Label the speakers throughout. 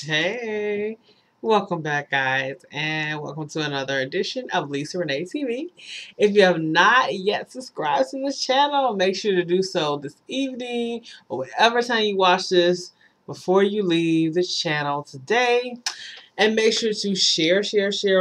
Speaker 1: Hey, welcome back, guys, and welcome to another edition of Lisa Renee TV. If you have not yet subscribed to this channel, make sure to do so this evening or whatever time you watch this before you leave this channel today. And make sure to share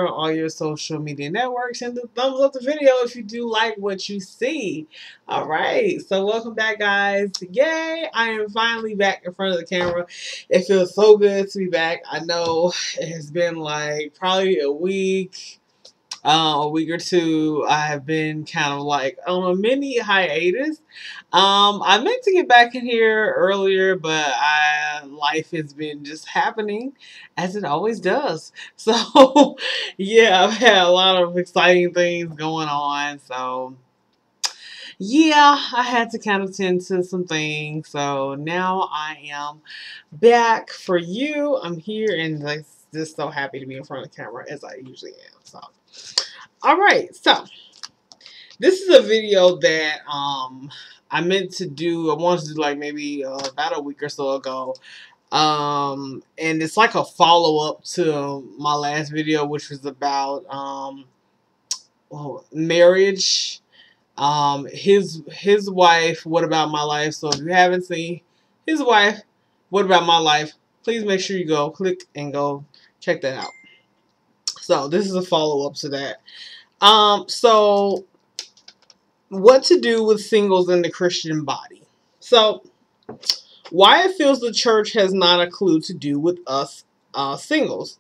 Speaker 1: on all your social media networks and thumbs up the video if you do like what you see. All right, so welcome back, guys. Yay, I am finally back in front of the camera. It feels so good to be back. I know it has been like probably a week or two. I have been kind of like on a mini hiatus. I meant to get back in here earlier, but life has been just happening as it always does. So, yeah, I've had a lot of exciting things going on. So, yeah, I had to kind of tend to some things. So now I am back for you. I'm here and like just so happy to be in front of the camera as I usually am. So, all right, so this is a video that I meant to do. I wanted to do like maybe about a week or so ago. And it's like a follow up to my last video, which was about marriage. His wife. What about my life? So if you haven't seen his wife, what about my life? Please make sure you go click and go check that out. So this is a follow up to that. So what to do with singles in the Christian body. So why it feels the church has not a clue to do with us singles.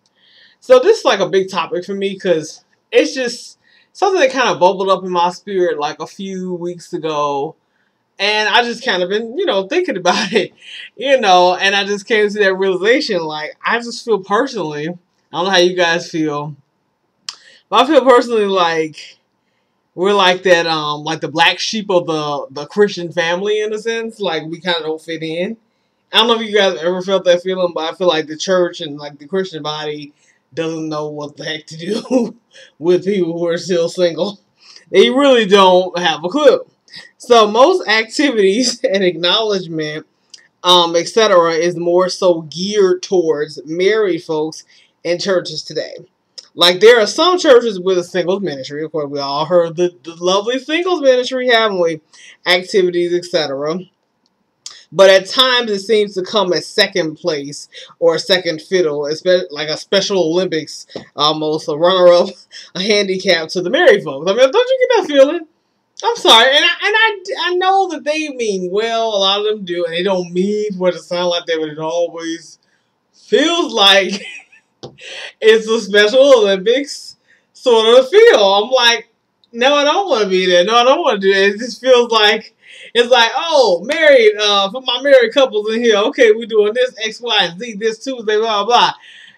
Speaker 1: So this is like a big topic for me because it's just something that kind of bubbled up in my spirit like a few weeks ago. And I just kind of been, thinking about it, and I just came to that realization. Like, I just feel personally, I don't know how you guys feel, but I feel personally like we're like that, like the black sheep of the Christian family in a sense. Like we kind of don't fit in. I don't know if you guys ever felt that feeling, but I feel like the church and like the Christian body doesn't know what the heck to do with people who are still single. They really don't have a clue. So most activities and acknowledgement, etc., is more so geared towards married folks in churches today. Like, there are some churches with a singles ministry. Of course, we all heard the lovely singles ministry, haven't we? Activities, etc. But at times, it seems to come as second place or second fiddle, like a Special Olympics, almost a runner-up, a handicap to the married folks. I mean, don't you get that feeling? I'm sorry, and I know that they mean well. A lot of them do, and they don't mean what it sounds like that, but it always feels like it's a Special Olympics sort of feel. I'm like, no, I don't want to be there. No, I don't want to do that. It just feels like it's like, oh, married, for my married couples in here. Okay, we're doing this X, Y, and Z this Tuesday, blah blah.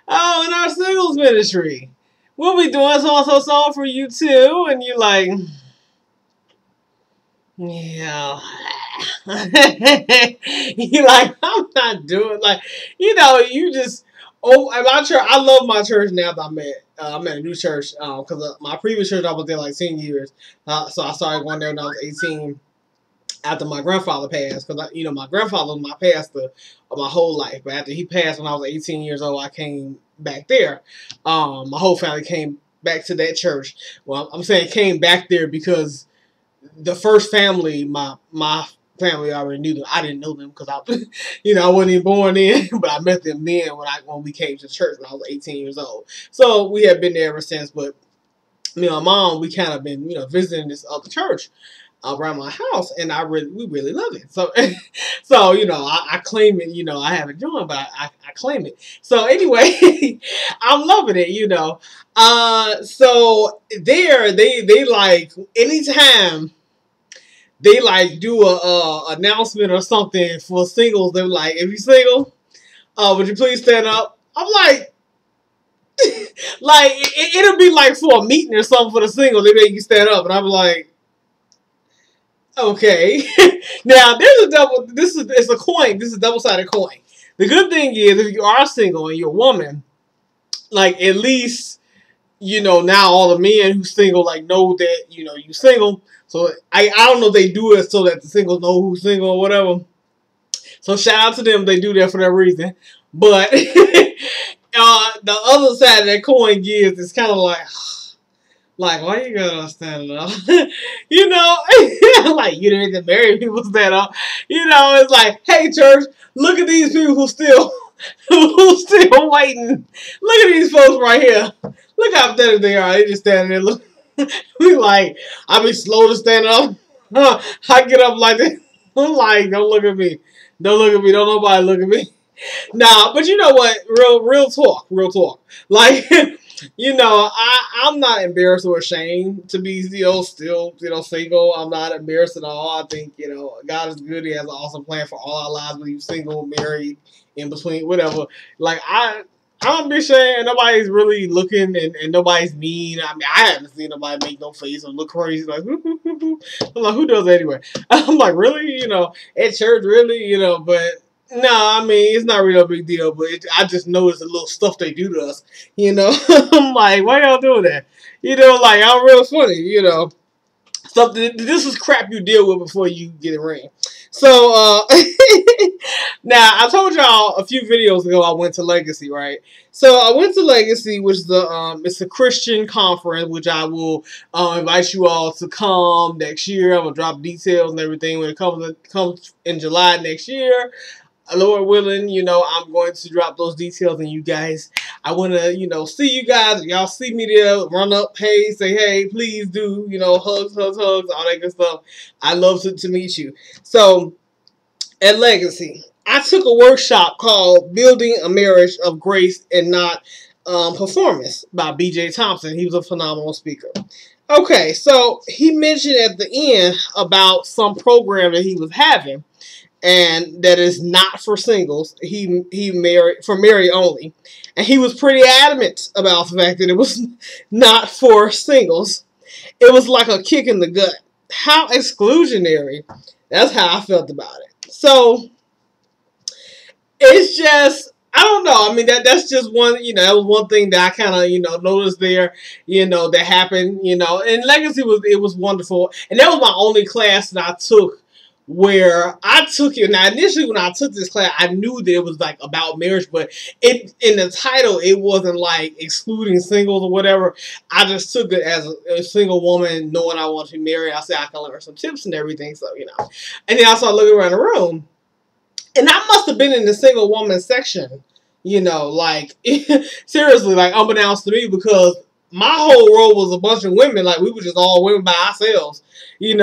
Speaker 1: Oh, in our singles ministry, we'll be doing so and so for you too, and you're like, yeah. You like, I'm not doing like, you just. Oh, at my church, I love my church now that I'm at a new church because my previous church I was there like 10 years, so I started going there when I was 18 after my grandfather passed because my grandfather was my pastor of my whole life, but after he passed when I was 18 years old, I came back there. My whole family came back to that church. Well, I'm saying came back there because the first family, my family already knew them. I didn't know them because I wasn't even born then, but I met them then when we came to church when I was 18 years old. So we have been there ever since. But me and my mom, we kind of been visiting this other church around my house, and we really love it. So so I claim it. I haven't joined, but I claim it. So anyway, I'm loving it. So there they like anytime they like do a announcement or something for singles. They're like, if you're single, would you please stand up? I'm like, like it'll be like for a meeting or something for the singles. They make you stand up, and I'm like, okay. Now there's a double. It's a coin. This is a double-sided coin. The good thing is, if you are single and you're a woman, like at least now all the men who single like know that you single. So I don't know if they do it so that the singles know who's single or whatever. So shout out to them. They do that for that reason. But the other side of that coin gives is kind of like, why you gotta stand up? You know, like, you didn't even marry people stand up. You know, it's like, hey, church, look at these people who still waiting. Look at these folks right here. Look how pathetic they are. They just standing there. Look, we like, I be slow to stand up. I get up like this. I'm like, don't look at me. Don't look at me. Don't nobody look at me. Nah, but you know what? Real talk. Real talk. Like, you know, I'm not embarrassed or ashamed to be, still, single. I'm not embarrassed at all. I think, God is good. He has an awesome plan for all our lives, whether you're single, married, in between, whatever. Like, I don't be ashamed. Nobody's really looking, and nobody's mean. I mean, I haven't seen nobody make no face or look crazy. Like, I'm like, who does that anyway? I'm like, really? At church, really? But no, I mean, it's not really a big deal, but I just noticed the little stuff they do to us, I'm like, why y'all doing that? Like, I'm real funny, Stuff this is crap you deal with before you get a ring. So, now, I told y'all a few videos ago I went to Legacy, right? So, I went to Legacy, which is it's a Christian conference, which I will invite you all to come next year. I'm going to drop details and everything when it comes in July next year. Lord willing, I'm going to drop those details, and you guys, I want to, see you guys. Y'all see me there, run up, hey, say, hey, please do, hugs, all that good stuff. I love to meet you. So, at Legacy, I took a workshop called Building a Marriage of Grace and Not Performance by B.J. Thompson. He was a phenomenal speaker. Okay, so he mentioned at the end about some program that he was having, and that is not for singles. He married for married only, and he was pretty adamant about the fact that it was not for singles. It was like a kick in the gut. How exclusionary. That's how I felt about it. So it's just, I don't know. I mean, that's just one, that was one thing that I kind of, noticed there, that happened, and Legacy was wonderful. And that was my only class that I took where I took it. Now, initially when I took this class, I knew that it was like about marriage, but in the title, it wasn't like excluding singles or whatever. I just took it as a single woman knowing I want to be married. I said I can learn some tips and everything, so, And then I started looking around the room, and I must have been in the single woman section, like, seriously, like, unbeknownst to me, because my whole row was a bunch of women, like, we were just all women by ourselves, and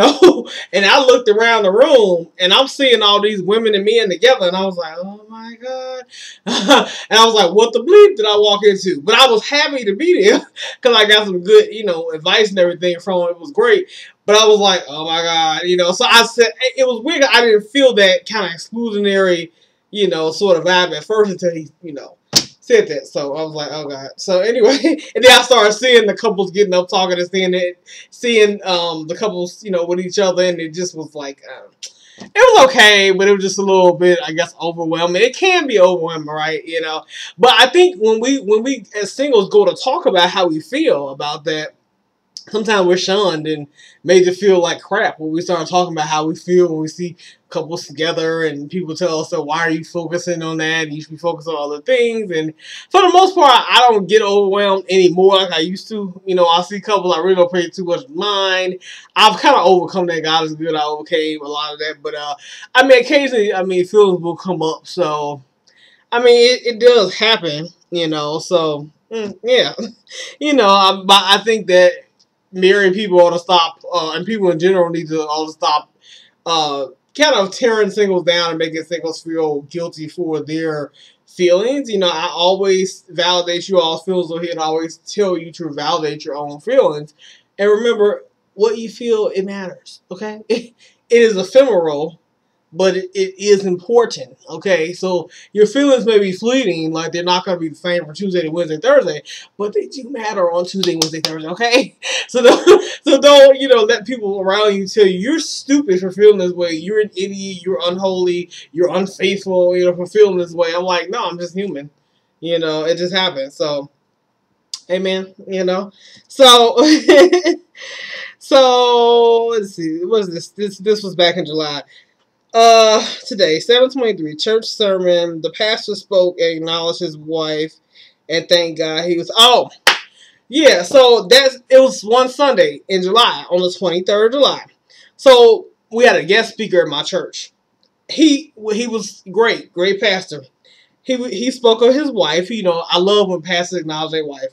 Speaker 1: I looked around the room, and I'm seeing all these women and men together, and I was like, oh my God, and I was like, what the bleep did I walk into? But I was happy to be there, because I got some good, advice and everything from it. It was great. But I was like, oh my God, so I said, it was weird. I didn't feel that kind of exclusionary, sort of vibe at first until he, said that. So I was like, oh God. So anyway, and then I started seeing the couples getting up, talking, and seeing the couples, with each other, and it just was like, it was okay, but it was just a little bit, I guess, overwhelming. It can be overwhelming, right? But I think when we as singles go to talk about how we feel about that, sometimes we're shunned and made to feel like crap when we start talking about how we feel when we see couples together, and people tell us, so why are you focusing on that? You should be focused on other things. And for the most part, I don't get overwhelmed anymore like I used to. I see couples, I really don't pay too much mind. I've kind of overcome that. God is good. I overcame a lot of that. But, I mean, occasionally, feelings will come up. So, I mean, it does happen, so, yeah. I think that married people ought to stop, and people in general ought to stop kind of tearing singles down and making singles feel guilty for their feelings. I always validate you all's feelings over here, and I always tell you to validate your own feelings. And remember, what you feel, it matters, okay? It is ephemeral, but it is important, okay? So your feelings may be fleeting, like they're not going to be the same from Tuesday to Wednesday, Thursday, but they do matter on Tuesday, Wednesday, Thursday, okay? So don't let people around you tell you you're stupid for feeling this way, you're an idiot, you're unholy, you're unfaithful, for feeling this way. I'm like, no, I'm just human. It just happens. So, amen, So, so let's see, what is this? This was back in July. Today, 7/23, church sermon. The pastor spoke and acknowledged his wife and thank God he was. Oh, yeah. So it was one Sunday in July, on the 23rd of July. So we had a guest speaker at my church. He was great pastor. He spoke of his wife. You know, I love when pastors acknowledge their wife.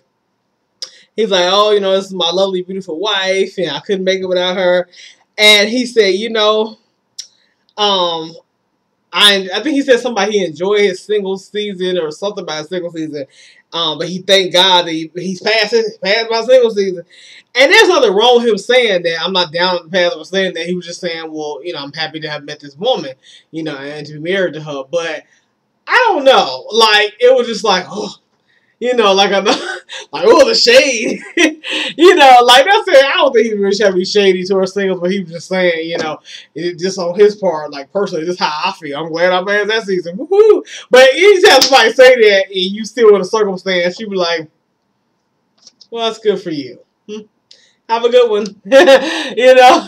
Speaker 1: He's like, oh, you know, this is my lovely, beautiful wife, and I couldn't make it without her. And he said, you know, I think he said somebody he enjoyed his single season or something about his single season. But he thanked God that he's passed my single season. And there's nothing wrong with him saying that. I'm not down the path of saying that. He was just saying, well, you know, I'm happy to have met this woman, you know, and to be married to her. But I don't know. Like, it was just like, oh, you know, like I'm like, oh, the shade. You know, like that's it. I don't think he really should be shady towards singles, but he was just saying, you know, just on his part, like personally, this is how I feel. I'm glad I passed that season. Woohoo! But anytime somebody say that and you still in a circumstance, you be like, well, that's good for you. Have a good one. You know?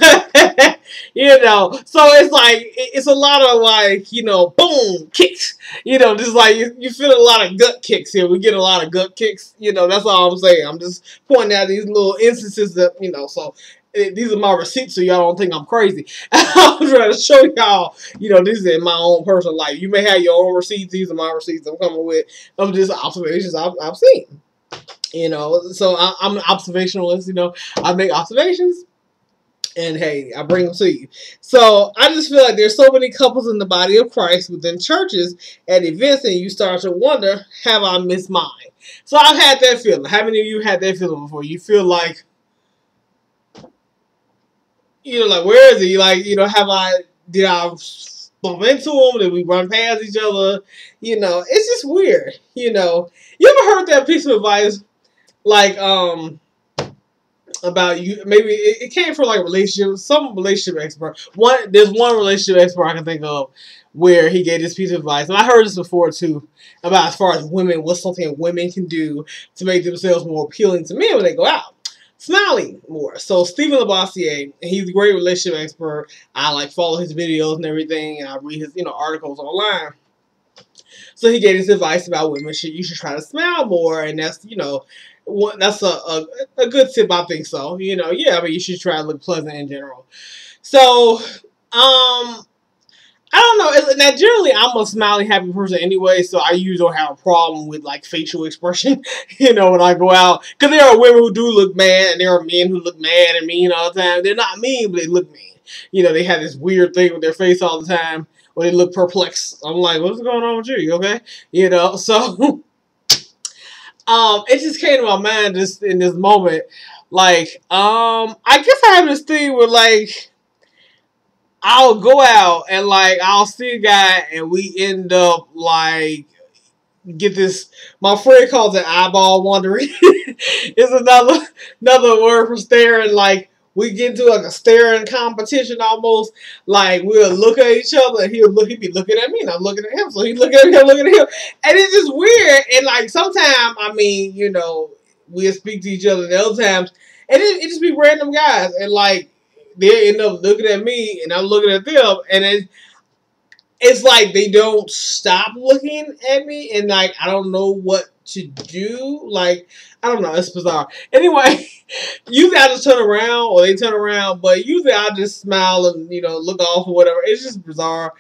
Speaker 1: You know, so it's like, it's a lot of like, you know, boom, kicks. You know, just like, you feel a lot of gut kicks here. We get a lot of gut kicks. You know, that's all I'm saying. I'm just pointing out these little instances that, you know, so these are my receipts so y'all don't think I'm crazy. I'm trying to show y'all, you know, this is in my own personal life. You may have your own receipts. These are my receipts I'm coming with. I'm just observations I've seen. You know, so I'm an observationalist, you know. I make observations, and hey, I bring them to you. So I just feel like there's so many couples in the body of Christ within churches at events, and you start to wonder, have I missed mine? So I've had that feeling. How many of you had that feeling before? You feel like, you know, like, where is he? Like, you know, did I bump into him? Did we run past each other? You know, it's just weird. You know, you ever heard that piece of advice? Like, about you, maybe it came from like some relationship expert. There's one relationship expert I can think of where he gave this piece of advice, and I heard this before too, about as far as women, what's something women can do to make themselves more appealing to men when they go out. Smiling more. So Stephen Labossiere, he's a great relationship expert. I like follow his videos and everything, and I read his, you know, articles online. So he gave this advice about women. You should try to smile more, and that's, you know, that's a good tip. I think so. You know, yeah, I mean, you should try to look pleasant in general. So, I don't know. Now, generally, I'm a smiling, happy person anyway, so I usually don't have a problem with, like, facial expression, you know, when I go out. Because there are women who do look mad, and there are men who look mad and mean all the time. They're not mean, but they look mean. You know, they have this weird thing with their face all the time, or they look perplexed. I'm like, what's going on with you? You okay? You know, so... it just came to my mind just in this moment. Like, I guess I have this thing where, like, I'll go out and, like, I'll see a guy and we end up, like, get this, my friend calls it eyeball wandering. It's another word for staring. Like, we get into like a staring competition almost. Like, we'll look at each other and he'd be looking at me and I'm looking at him. So he'd look at me, I'm looking at him. And it's just weird. And like, sometimes, I mean, you know, we'll speak to each other and other times. And it just be random guys. And like, they end up looking at me and I'm looking at them. And it's like they don't stop looking at me, and like I don't know what to do. Like, I don't know, it's bizarre. Anyway, usually I just turn around or they turn around, but usually I just smile and, you know, look off or whatever. It's just bizarre.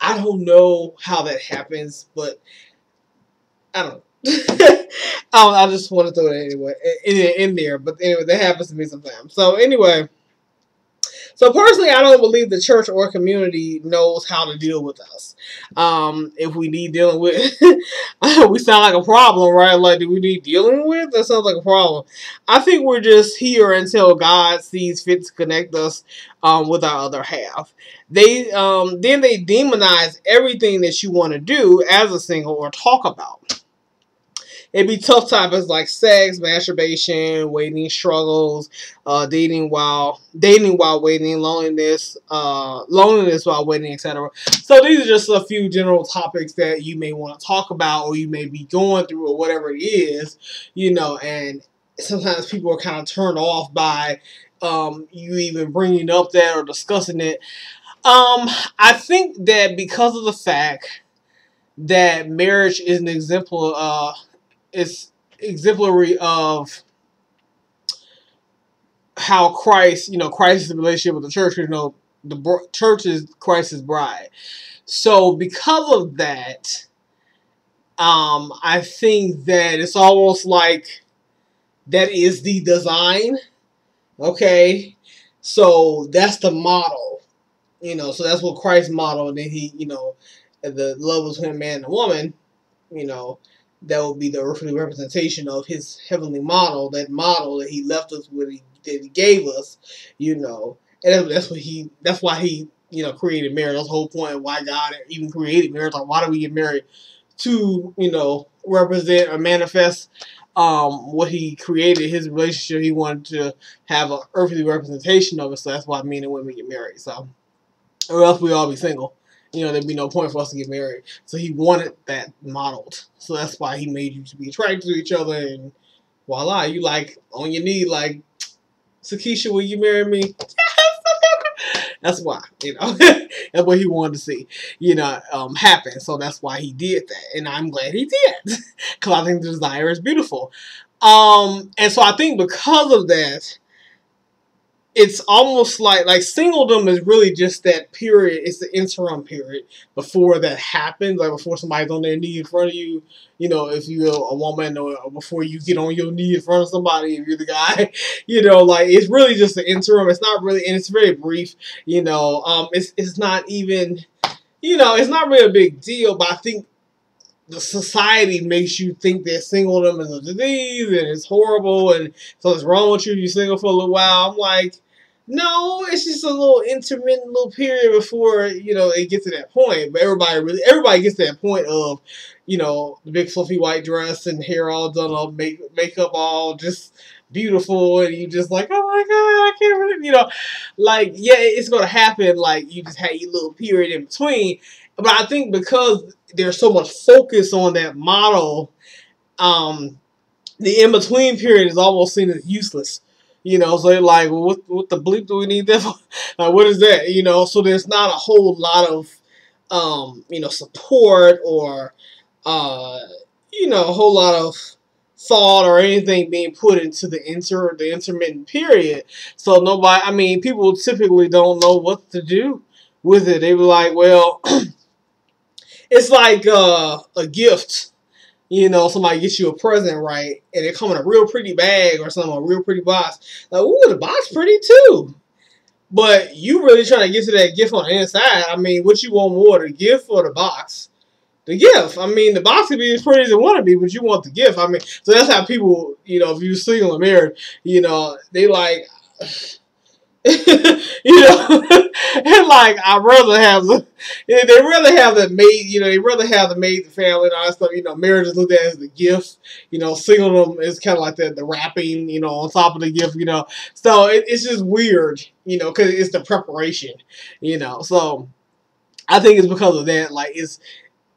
Speaker 1: I don't know how that happens, but I don't know. I just want to throw it anyway in there. But anyway, that happens to me sometimes. So anyway. So personally, I don't believe the church or community knows how to deal with us. If we need dealing with, we sound like a problem, right? Like, do we need dealing with? That sounds like a problem. I think we're just here until God sees fit to connect us with our other half. Then they demonize everything that you want to do as a single or talk about. It'd be tough topics like sex, masturbation, waiting struggles, dating while waiting, loneliness while waiting, etc. So these are just a few general topics that you may want to talk about, or you may be going through, or whatever it is, you know. And sometimes people are kind of turned off by you even bringing up that or discussing it. I think that because of the fact that marriage is an exemplar it's exemplary of how Christ, Christ's relationship with the church. The church is Christ's bride. So because of that, I think that it's almost like that is the design. Okay, so that's the model. So that's what Christ modeled, and then he, the love between a man and a woman, that would be the earthly representation of his heavenly model, that model that he left us with, that he gave us, and that's why he, created marriage. That's the whole point of why God even created marriage. Like, why do we get married? To, represent or manifest what he created, his relationship. He wanted to have an earthly representation of it, so that's why men and women get married. So, or else we'd all be single. There'd be no point for us to get married. So he wanted that modeled. So that's why he made you to be attracted to each other, and voila, you like on your knee, like, Sakisha, will you marry me? That's why, that's what he wanted to see, happen. So that's why he did that, and I'm glad he did, because I think the desire is beautiful. And so I think because of that, it's almost like singledom is really just that period. It's the interim period before that happens, like before somebody's on their knee in front of you. If you're a woman, or before you get on your knee in front of somebody, if you're the guy, it's really just the interim. It's not really, and it's very brief. It's not even, it's not really a big deal. But I think the society makes you think that singledom is a disease and it's horrible, and so it's wrong with you. You're single for a little while. I'm like, no, it's just a little intermittent little period before, it gets to that point. But everybody gets to that point of, the big fluffy white dress and hair all done up, makeup all just beautiful, and you just like, oh my God, I can't really, yeah, it's going to happen. Like, you just had your little period in between. But I think because there's so much focus on that model, the in-between period is almost seen as useless. So they're like, well, what the bleep do we need that for? Like, what is that? So there's not a whole lot of, support or, a whole lot of thought or anything being put into the intermittent period. So people typically don't know what to do with it. They were like, well, it's like a gift. Somebody gets you a present, right? And it come in a real pretty bag or something, a real pretty box. Like, ooh, the box pretty too. But you really trying to get to that gift on the inside. What you want more, the gift or the box? The gift. The box could be as pretty as it want to be, but you want the gift. So that's how people, if you're single and married, they like... and like I'd rather have they rather have the maid, they rather have the maid, the family, and all that stuff. Marriage is looked at as the gift. Singledom is kind of like the wrapping, on top of the gift. So it's just weird, because it's the preparation, So I think it's because of that. Like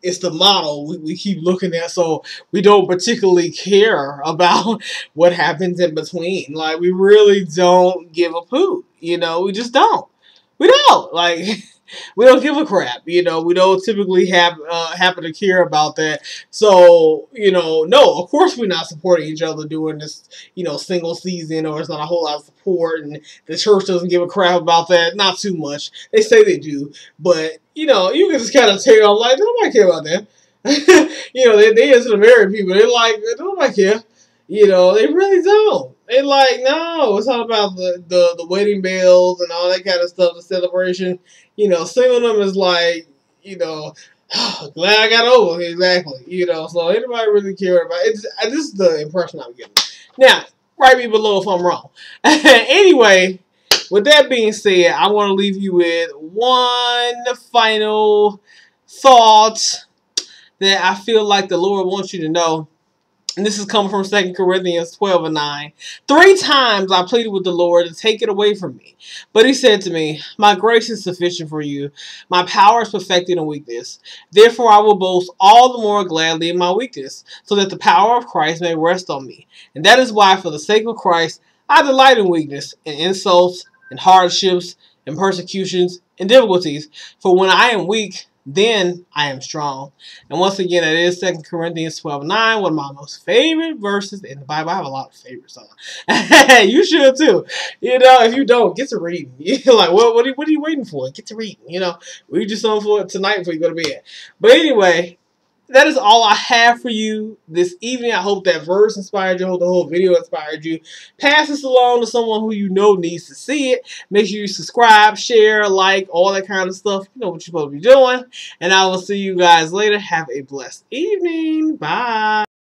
Speaker 1: it's the model we keep looking at, so we don't particularly care about what happens in between. Like, we really don't give a poop, we just don't. We don't. Like, we don't give a crap, we don't typically happen to care about that. So, no, of course we're not supporting each other during this, single season, or it's not a whole lot of support, and the church doesn't give a crap about that. Not too much. They say they do, but, you can just kind of tell, like, nobody care about that. They into the married people. They're like, nobody care. They really don't. They're like, no, it's all about the wedding bells and all that kind of stuff, the celebration. Singledom is like, glad I got over. Exactly. So anybody really care about it. This is the impression I'm getting. Now, write me below if I'm wrong. Anyway, with that being said, I want to leave you with one final thought that I feel like the Lord wants you to know. And this is coming from 2 Corinthians 12:9. 3 times I pleaded with the Lord to take it away from me. But he said to me, my grace is sufficient for you. My power is perfected in weakness. Therefore I will boast all the more gladly in my weakness, so that the power of Christ may rest on me. And that is why, for the sake of Christ, I delight in weakness, in insults, in hardships, in persecutions, in difficulties. For when I am weak, then I am strong. And once again, that is 2 Corinthians 12:9, one of my most favorite verses in the Bible. I have a lot of favorites on. You should too. You know, if you don't, get to reading. You're like, what are you waiting for? Get to reading. You know, read your something for tonight before you go to bed. But anyway, that is all I have for you this evening. I hope that verse inspired you. I hope the whole video inspired you. Pass this along to someone who you know needs to see it. Make sure you subscribe, share, like, all that kind of stuff. You know what you're supposed to be doing. And I will see you guys later. Have a blessed evening. Bye.